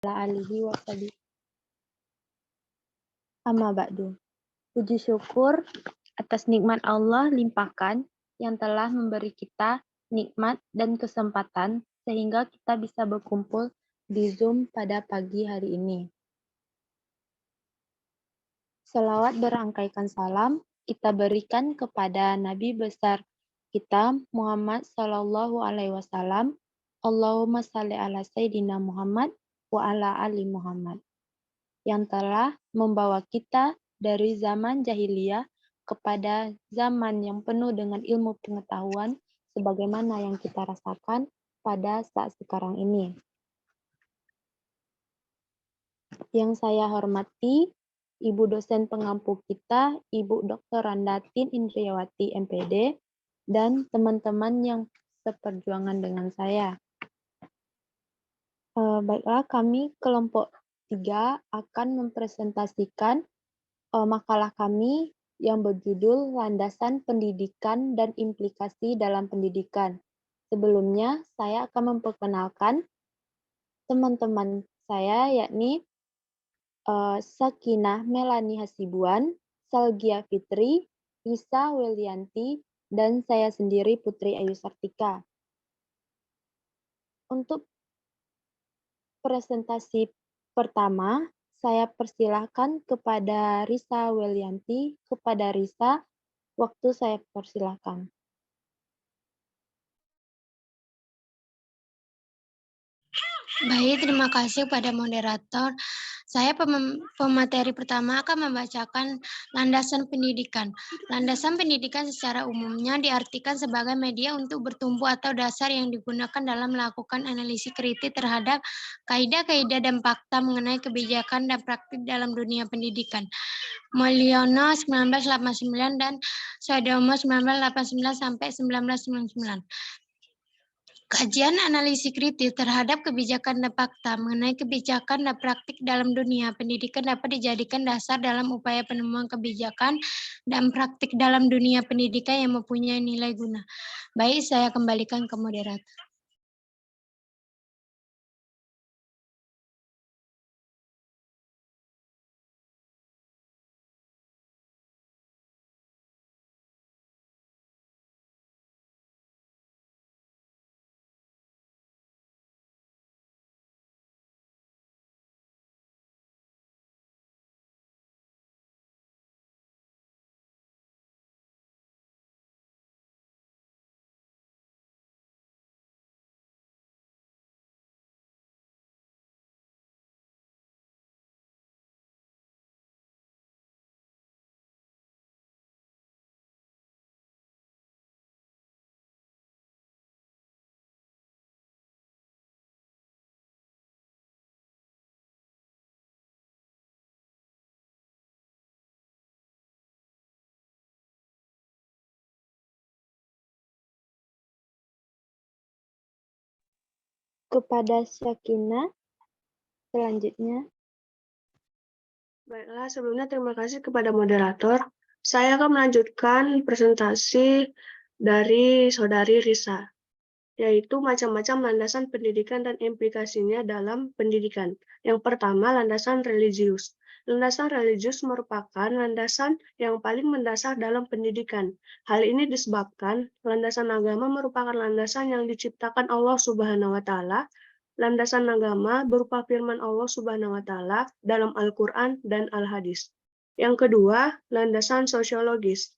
alihi wa sahbihi. Amma ba'du. Puji syukur atas nikmat Allah limpahkan yang telah memberi kita nikmat dan kesempatan sehingga kita bisa berkumpul di Zoom pada pagi hari ini. Selawat berangkaikan salam kita berikan kepada Nabi besar kita Muhammad Sallallahu Alaihi Wasallam. Allahumma salli ala Sayyidina Muhammad wa ala ali Muhammad, yang telah membawa kita dari zaman jahiliyah kepada zaman yang penuh dengan ilmu pengetahuan sebagaimana yang kita rasakan pada saat sekarang ini. Yang saya hormati Ibu dosen pengampu kita, Ibu Dr. Randatin Indriawati MPD, dan teman-teman yang seperjuangan dengan saya. Baiklah, kami kelompok 3 akan mempresentasikan makalah kami yang berjudul Landasan Pendidikan dan Implikasi dalam Pendidikan. Sebelumnya, saya akan memperkenalkan teman-teman saya, yakni Sakinah Melani Hasibuan, Salgia Fitri, Risa Welianti, dan saya sendiri Putri Ayu Sartika. Untuk presentasi pertama, saya persilahkan kepada Risa Welianti. Kepada Risa, waktu saya persilahkan. Baik, terima kasih kepada moderator. Saya pemateri pertama akan membacakan landasan pendidikan. Landasan pendidikan secara umumnya diartikan sebagai media untuk bertumbuh atau dasar yang digunakan dalam melakukan analisis kritis terhadap kaidah-kaidah dan fakta mengenai kebijakan dan praktik dalam dunia pendidikan. Mulyono 1989 dan Soedomo 1989 sampai 1999. Kajian analisis kritis terhadap kebijakan dan fakta mengenai kebijakan dan praktik dalam dunia pendidikan dapat dijadikan dasar dalam upaya penemuan kebijakan dan praktik dalam dunia pendidikan yang mempunyai nilai guna. Baik, saya kembalikan ke moderator. Kepada Sakinah, selanjutnya. Baiklah, sebelumnya terima kasih kepada moderator. Saya akan melanjutkan presentasi dari Saudari Risa, yaitu macam-macam landasan pendidikan dan implikasinya dalam pendidikan. Yang pertama, landasan religius. Landasan religius merupakan landasan yang paling mendasar dalam pendidikan. Hal ini disebabkan landasan agama merupakan landasan yang diciptakan Allah Subhanahu wa Ta'ala. Landasan agama berupa firman Allah Subhanahu wa Ta'ala dalam Al-Quran dan Al-Hadis. Yang kedua, landasan sosiologis.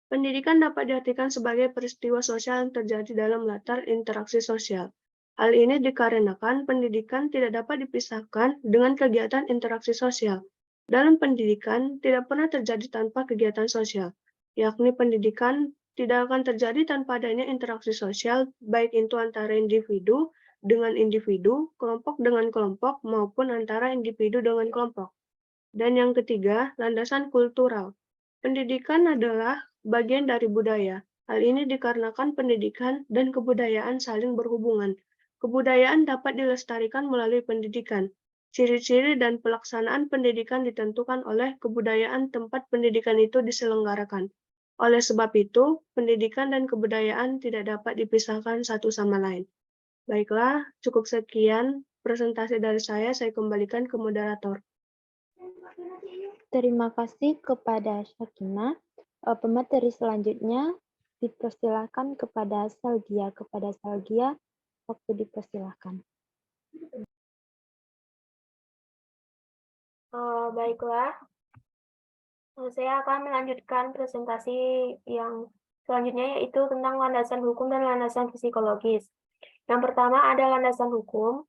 Pendidikan dapat diartikan sebagai peristiwa sosial yang terjadi dalam latar interaksi sosial. Hal ini dikarenakan pendidikan tidak dapat dipisahkan dengan kegiatan interaksi sosial. Dalam pendidikan tidak pernah terjadi tanpa kegiatan sosial, yakni pendidikan tidak akan terjadi tanpa adanya interaksi sosial, baik itu antara individu dengan individu, kelompok dengan kelompok, maupun antara individu dengan kelompok. Dan yang ketiga, landasan kultural. Pendidikan adalah bagian dari budaya. Hal ini dikarenakan pendidikan dan kebudayaan saling berhubungan. Kebudayaan dapat dilestarikan melalui pendidikan. Ciri-ciri dan pelaksanaan pendidikan ditentukan oleh kebudayaan tempat pendidikan itu diselenggarakan. Oleh sebab itu, pendidikan dan kebudayaan tidak dapat dipisahkan satu sama lain. Baiklah, cukup sekian presentasi dari saya kembalikan ke moderator. Terima kasih kepada Syakina. Pemateri selanjutnya dipersilakan kepada Salgia. Waktu dipersilakan. Baiklah, saya akan melanjutkan presentasi yang selanjutnya, yaitu tentang landasan hukum dan landasan psikologis. Yang pertama ada landasan hukum.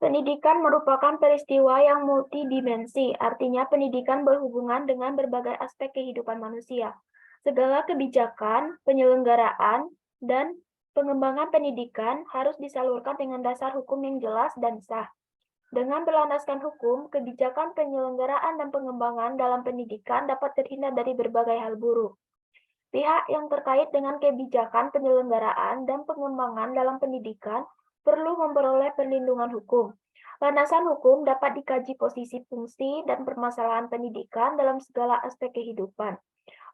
Pendidikan merupakan peristiwa yang multidimensi, artinya pendidikan berhubungan dengan berbagai aspek kehidupan manusia. Segala kebijakan, penyelenggaraan, dan pengembangan pendidikan harus disalurkan dengan dasar hukum yang jelas dan sah. Dengan berlandaskan hukum, kebijakan penyelenggaraan dan pengembangan dalam pendidikan dapat terhindar dari berbagai hal buruk. Pihak yang terkait dengan kebijakan penyelenggaraan dan pengembangan dalam pendidikan perlu memperoleh perlindungan hukum. Landasan hukum dapat dikaji posisi, fungsi, dan permasalahan pendidikan dalam segala aspek kehidupan.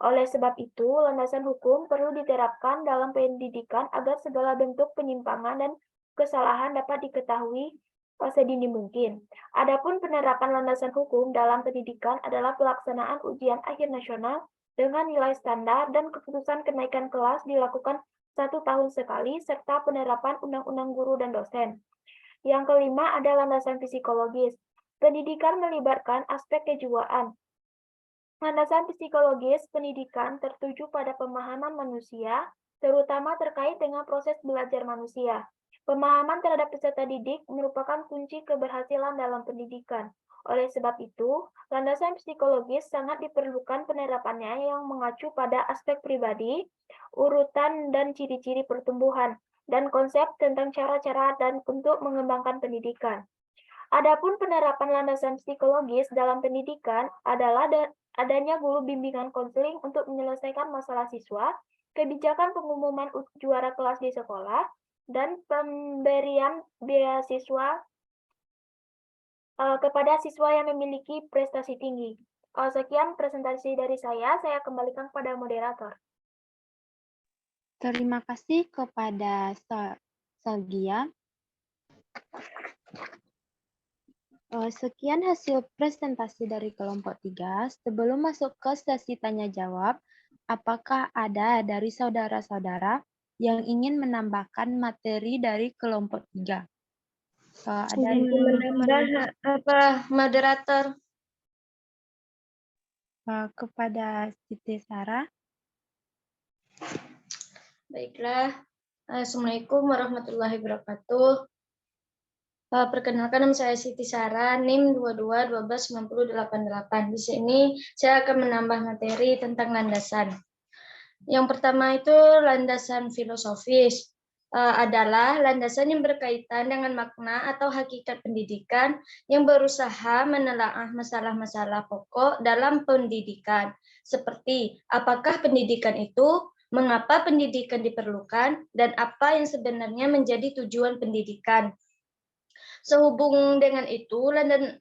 Oleh sebab itu, landasan hukum perlu diterapkan dalam pendidikan agar segala bentuk penyimpangan dan kesalahan dapat diketahui sedini mungkin. Adapun penerapan landasan hukum dalam pendidikan adalah pelaksanaan ujian akhir nasional dengan nilai standar dan keputusan kenaikan kelas dilakukan 1 tahun sekali, serta penerapan undang-undang guru dan dosen. Yang kelima ada landasan psikologis. Pendidikan melibatkan aspek kejiwaan. Landasan psikologis pendidikan tertuju pada pemahaman manusia, terutama terkait dengan proses belajar manusia. Pemahaman terhadap peserta didik merupakan kunci keberhasilan dalam pendidikan. Oleh sebab itu, landasan psikologis sangat diperlukan penerapannya yang mengacu pada aspek pribadi, urutan dan ciri-ciri pertumbuhan, dan konsep tentang cara-cara dan untuk mengembangkan pendidikan. Adapun penerapan landasan psikologis dalam pendidikan adalah adanya guru bimbingan konseling untuk menyelesaikan masalah siswa, kebijakan pengumuman juara kelas di sekolah, dan pemberian beasiswa kepada siswa yang memiliki prestasi tinggi. Sekian presentasi dari saya kembalikan kepada moderator. Terima kasih kepada Salgia. Sekian hasil presentasi dari kelompok 3. Sebelum masuk ke sesi tanya jawab, apakah ada dari saudara-saudara yang ingin menambahkan materi dari kelompok 3? Ada menambah apa, moderator? Kepada Siti Sarah. Baiklah. Assalamualaikum warahmatullahi wabarakatuh. Perkenalkan, nama saya Siti Sarah, NIM 22129088. Di sini saya akan menambah materi tentang landasan. Yang pertama itu landasan filosofis. Adalah landasan yang berkaitan dengan makna atau hakikat pendidikan yang berusaha menelaah masalah-masalah pokok dalam pendidikan, seperti apakah pendidikan itu, mengapa pendidikan diperlukan, dan apa yang sebenarnya menjadi tujuan pendidikan. Sehubung dengan itu,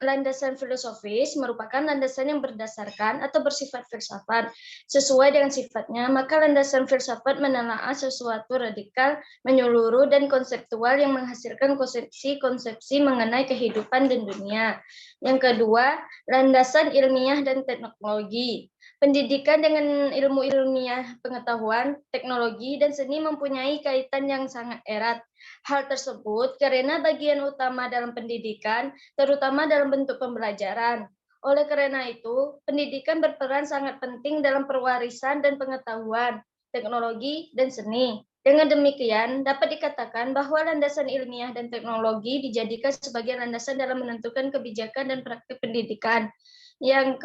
landasan filosofis merupakan landasan yang berdasarkan atau bersifat filsafat. Sesuai dengan sifatnya, maka landasan filsafat menelaah sesuatu radikal, menyeluruh, dan konseptual yang menghasilkan konsepsi-konsepsi mengenai kehidupan dan dunia. Yang kedua, landasan ilmiah dan teknologi. Pendidikan dengan ilmu ilmiah, pengetahuan, teknologi, dan seni mempunyai kaitan yang sangat erat. Hal tersebut karena bagian utama dalam pendidikan, terutama dalam bentuk pembelajaran. Oleh karena itu, pendidikan berperan sangat penting dalam pewarisan dan pengetahuan, teknologi, dan seni. Dengan demikian, dapat dikatakan bahwa landasan ilmiah dan teknologi dijadikan sebagai landasan dalam menentukan kebijakan dan praktik pendidikan. Yang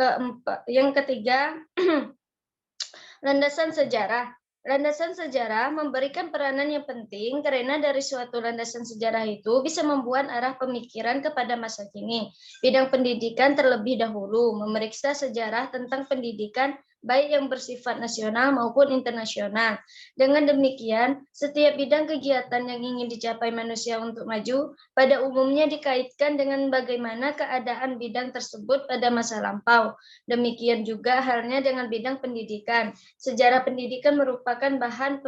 ketiga, landasan sejarah. Landasan sejarah memberikan peranan yang penting karena dari suatu landasan sejarah itu bisa membuat arah pemikiran kepada masa kini. Bidang pendidikan terlebih dahulu memeriksa sejarah tentang pendidikan baik yang bersifat nasional maupun internasional. Dengan demikian, setiap bidang kegiatan yang ingin dicapai manusia untuk maju pada umumnya dikaitkan dengan bagaimana keadaan bidang tersebut pada masa lampau. Demikian juga halnya dengan bidang pendidikan. Sejarah pendidikan merupakan bahan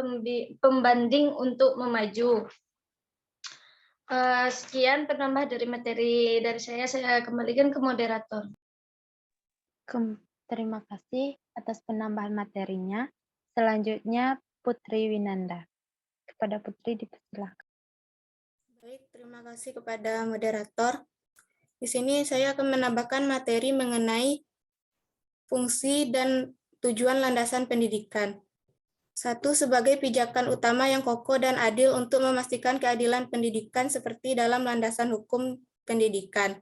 pembanding untuk memaju. Sekian penambah dari materi dari saya kembalikan ke moderator. Terima kasih atas penambahan materinya. Selanjutnya Putri Winanda. Kepada Putri dipersilakan. Baik, terima kasih kepada moderator. Di sini saya akan menambahkan materi mengenai fungsi dan tujuan landasan pendidikan. 1. Sebagai pijakan utama yang kokoh dan adil untuk memastikan keadilan pendidikan seperti dalam landasan hukum pendidikan.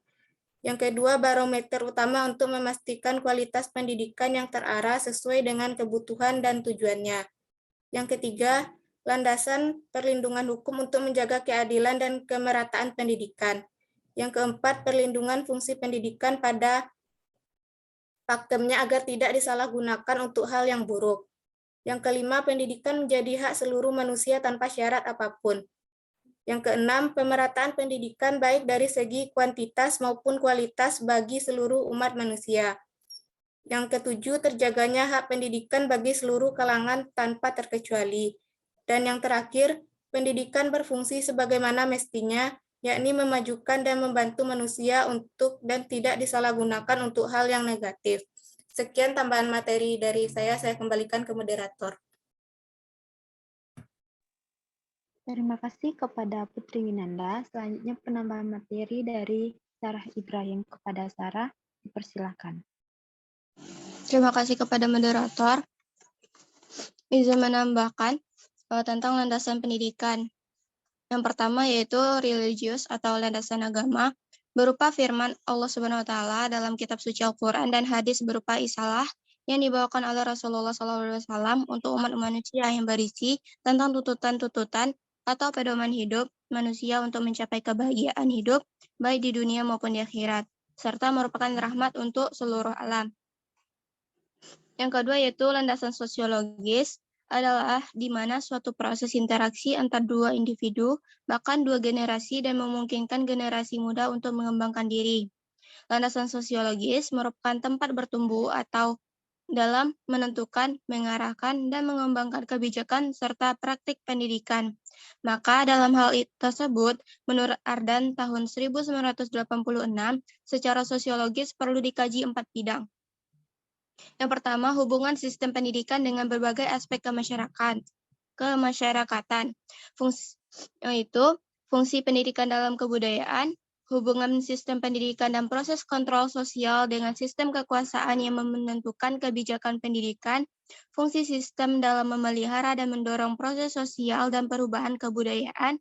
Yang kedua, barometer utama untuk memastikan kualitas pendidikan yang terarah sesuai dengan kebutuhan dan tujuannya. Yang ketiga, landasan perlindungan hukum untuk menjaga keadilan dan kemerataan pendidikan. Yang keempat, perlindungan fungsi pendidikan pada pakemnya agar tidak disalahgunakan untuk hal yang buruk. Yang kelima, pendidikan menjadi hak seluruh manusia tanpa syarat apapun. Yang keenam, pemerataan pendidikan baik dari segi kuantitas maupun kualitas bagi seluruh umat manusia. Yang ketujuh, terjaganya hak pendidikan bagi seluruh kalangan tanpa terkecuali. Dan yang terakhir, pendidikan berfungsi sebagaimana mestinya, yakni memajukan dan membantu manusia untuk dan tidak disalahgunakan untuk hal yang negatif. Sekian tambahan materi dari saya kembalikan ke moderator. Terima kasih kepada Putri Winanda. Selanjutnya penambahan materi dari Sarah Ibrahim. Kepada Sarah, dipersilakan. Terima kasih kepada moderator. Izin menambahkan tentang landasan pendidikan. Yang pertama yaitu religius atau landasan agama, berupa firman Allah Subhanahu wa taala dalam kitab suci Al-Qur'an dan hadis berupa isalah yang dibawakan oleh Rasulullah SAW untuk umat manusia yang berisi tentang tuntutan-tuntutan atau pedoman hidup manusia untuk mencapai kebahagiaan hidup baik di dunia maupun di akhirat, serta merupakan rahmat untuk seluruh alam. Yang kedua yaitu landasan sosiologis, adalah di mana suatu proses interaksi antar dua individu, bahkan dua generasi, dan memungkinkan generasi muda untuk mengembangkan diri. Landasan sosiologis merupakan tempat bertumbuh atau dalam menentukan, mengarahkan, dan mengembangkan kebijakan serta praktik pendidikan. Maka dalam hal tersebut, menurut Ardan tahun 1986, secara sosiologis perlu dikaji 4 bidang. Yang pertama, hubungan sistem pendidikan dengan berbagai aspek kemasyarakatan. Fungsi pendidikan dalam kebudayaan, hubungan sistem pendidikan dan proses kontrol sosial dengan sistem kekuasaan yang menentukan kebijakan pendidikan, fungsi sistem dalam memelihara dan mendorong proses sosial dan perubahan kebudayaan,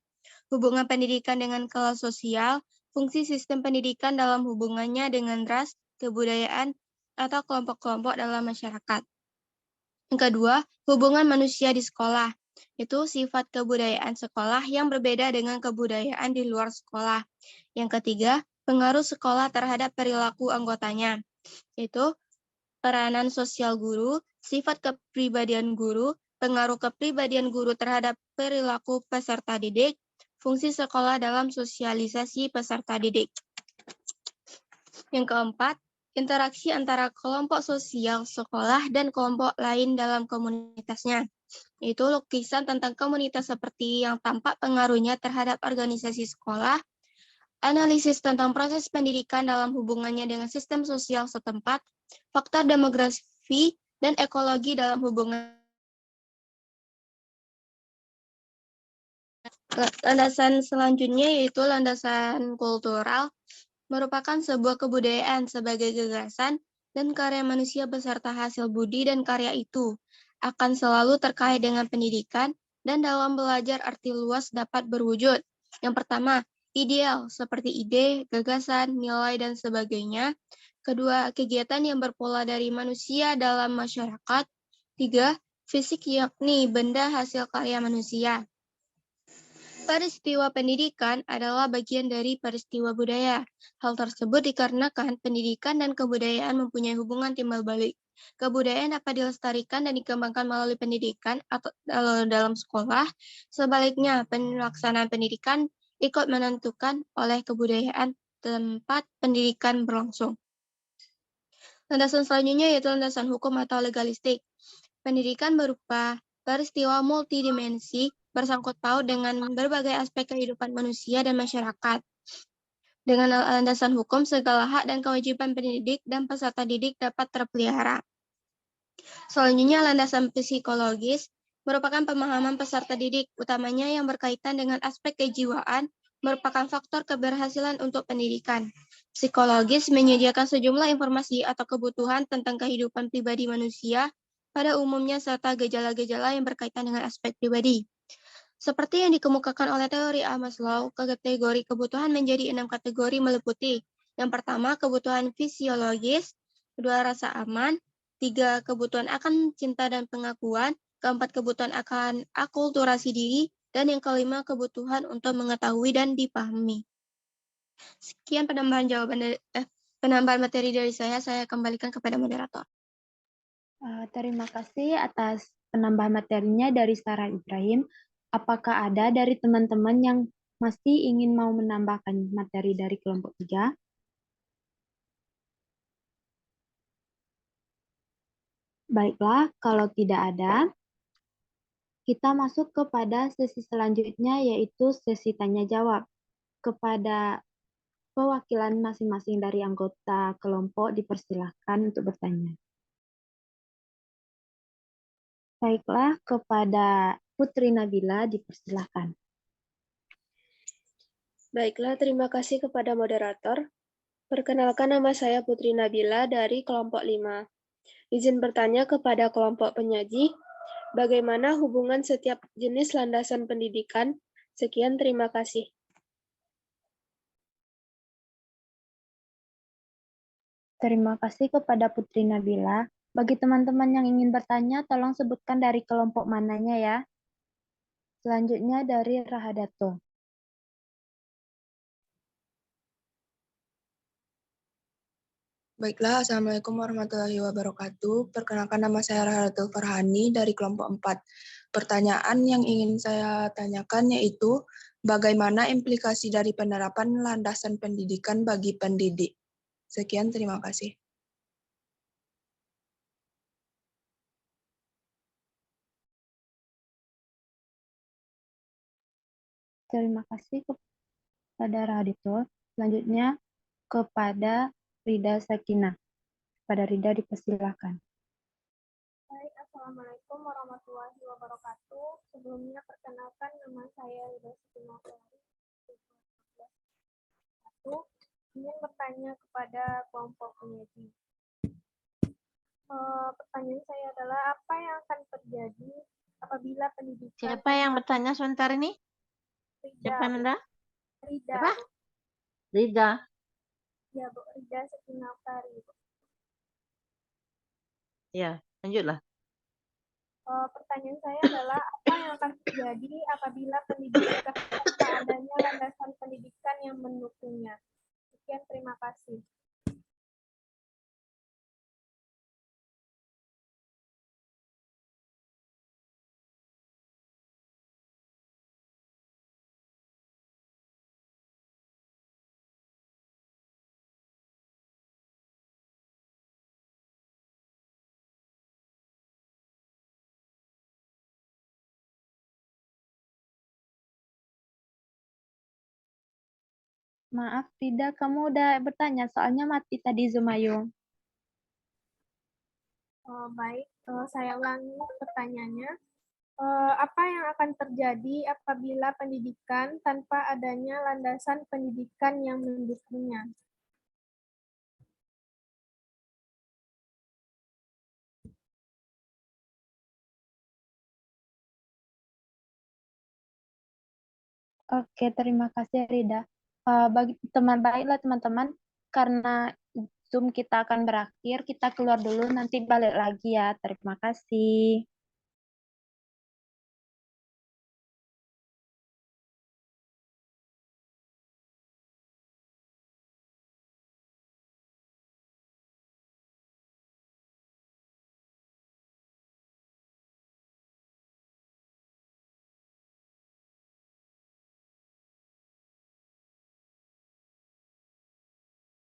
hubungan pendidikan dengan kelas sosial, fungsi sistem pendidikan dalam hubungannya dengan ras, kebudayaan, atau kelompok-kelompok dalam masyarakat. Yang kedua, hubungan manusia di sekolah. Itu sifat kebudayaan sekolah yang berbeda dengan kebudayaan di luar sekolah. Yang ketiga, pengaruh sekolah terhadap perilaku anggotanya. Itu peranan sosial guru, sifat kepribadian guru, pengaruh kepribadian guru terhadap perilaku peserta didik, fungsi sekolah dalam sosialisasi peserta didik. Yang keempat, interaksi antara kelompok sosial sekolah dan kelompok lain dalam komunitasnya. Itu lukisan tentang komunitas seperti yang tampak pengaruhnya terhadap organisasi sekolah, analisis tentang proses pendidikan dalam hubungannya dengan sistem sosial setempat, faktor demografi dan ekologi dalam hubungan. Landasan selanjutnya yaitu landasan kultural, merupakan sebuah kebudayaan sebagai gagasan dan karya manusia beserta hasil budi dan karya itu akan selalu terkait dengan pendidikan dan dalam belajar arti luas dapat berwujud. Yang pertama, ideal seperti ide, gagasan, nilai, dan sebagainya. Kedua, kegiatan yang berpola dari manusia dalam masyarakat. Tiga, fisik yakni benda hasil karya manusia. Peristiwa pendidikan adalah bagian dari peristiwa budaya. Hal tersebut dikarenakan pendidikan dan kebudayaan mempunyai hubungan timbal balik. Kebudayaan dapat dilestarikan dan dikembangkan melalui pendidikan atau dalam sekolah. Sebaliknya, pelaksanaan pendidikan ikut menentukan oleh kebudayaan tempat pendidikan berlangsung. Landasan selanjutnya yaitu landasan hukum atau legalistik. Pendidikan berupa peristiwa multidimensi bersangkut paut dengan berbagai aspek kehidupan manusia dan masyarakat. Dengan landasan hukum, segala hak dan kewajiban pendidik dan peserta didik dapat terpelihara. Selanjutnya, landasan psikologis merupakan pemahaman peserta didik, utamanya yang berkaitan dengan aspek kejiwaan, merupakan faktor keberhasilan untuk pendidikan. Psikologis menyediakan sejumlah informasi atau kebutuhan tentang kehidupan pribadi manusia pada umumnya serta gejala-gejala yang berkaitan dengan aspek pribadi. Seperti yang dikemukakan oleh teori Maslow, kategori kebutuhan menjadi 6 kategori meliputi. Yang pertama, kebutuhan fisiologis, kedua, rasa aman, 3, kebutuhan akan cinta dan pengakuan, keempat, kebutuhan akan akulturasi diri, dan yang kelima, kebutuhan untuk mengetahui dan dipahami. Sekian penambahan materi dari saya kembalikan kepada moderator. Terima kasih atas penambahan materinya dari Sarah Ibrahim. Apakah ada dari teman-teman yang masih ingin mau menambahkan materi dari kelompok 3? Baiklah, kalau tidak ada, kita masuk kepada sesi selanjutnya, yaitu sesi tanya-jawab. Kepada perwakilan masing-masing dari anggota kelompok dipersilahkan untuk bertanya. Baiklah, kepada Putri Nabila dipersilahkan. Baiklah, terima kasih kepada moderator. Perkenalkan, nama saya Putri Nabila dari kelompok 5. Izin bertanya kepada kelompok penyaji, bagaimana hubungan setiap jenis landasan pendidikan? Sekian, terima kasih. Terima kasih kepada Putri Nabila. Bagi teman-teman yang ingin bertanya, tolong sebutkan dari kelompok mananya ya. Selanjutnya dari Rahadato. Baiklah, Assalamualaikum warahmatullahi wabarakatuh. Perkenalkan, nama saya Rahadatul Farhani dari kelompok 4. Pertanyaan yang ingin saya tanyakan yaitu, bagaimana implikasi dari penerapan landasan pendidikan bagi pendidik? Sekian, terima kasih. Terima kasih kepada Rahadato. Selanjutnya kepada Rida Sakinah. Kepada Rida dipersilahkan. Baik, Assalamualaikum warahmatullahi wabarakatuh. Sebelumnya perkenalkan, nama saya Rida Sakinah. Ingin bertanya kepada kelompok penyaji. Pertanyaan saya adalah, apa yang akan terjadi apabila pendidikan... Siapa yang bertanya sebentar ini? Siapa Nanda? Rida. Apa? Rida. Ya, Bu. Rida Sakinah Utari. Ya, lanjutlah. Pertanyaan saya adalah, apa yang akan terjadi apabila pendidikan tanpa adanya landasan pendidikan yang mendukungnya? Sekian, terima kasih. Maaf, Rida, kamu udah bertanya, soalnya mati tadi Zoom Ayu. Baik, saya ulangi pertanyaannya. Apa yang akan terjadi apabila pendidikan tanpa adanya landasan pendidikan yang mendukungnya? Oke, terima kasih Rida. Bagi baiklah teman-teman, karena Zoom kita akan berakhir, kita keluar dulu, nanti balik lagi ya. Terima kasih.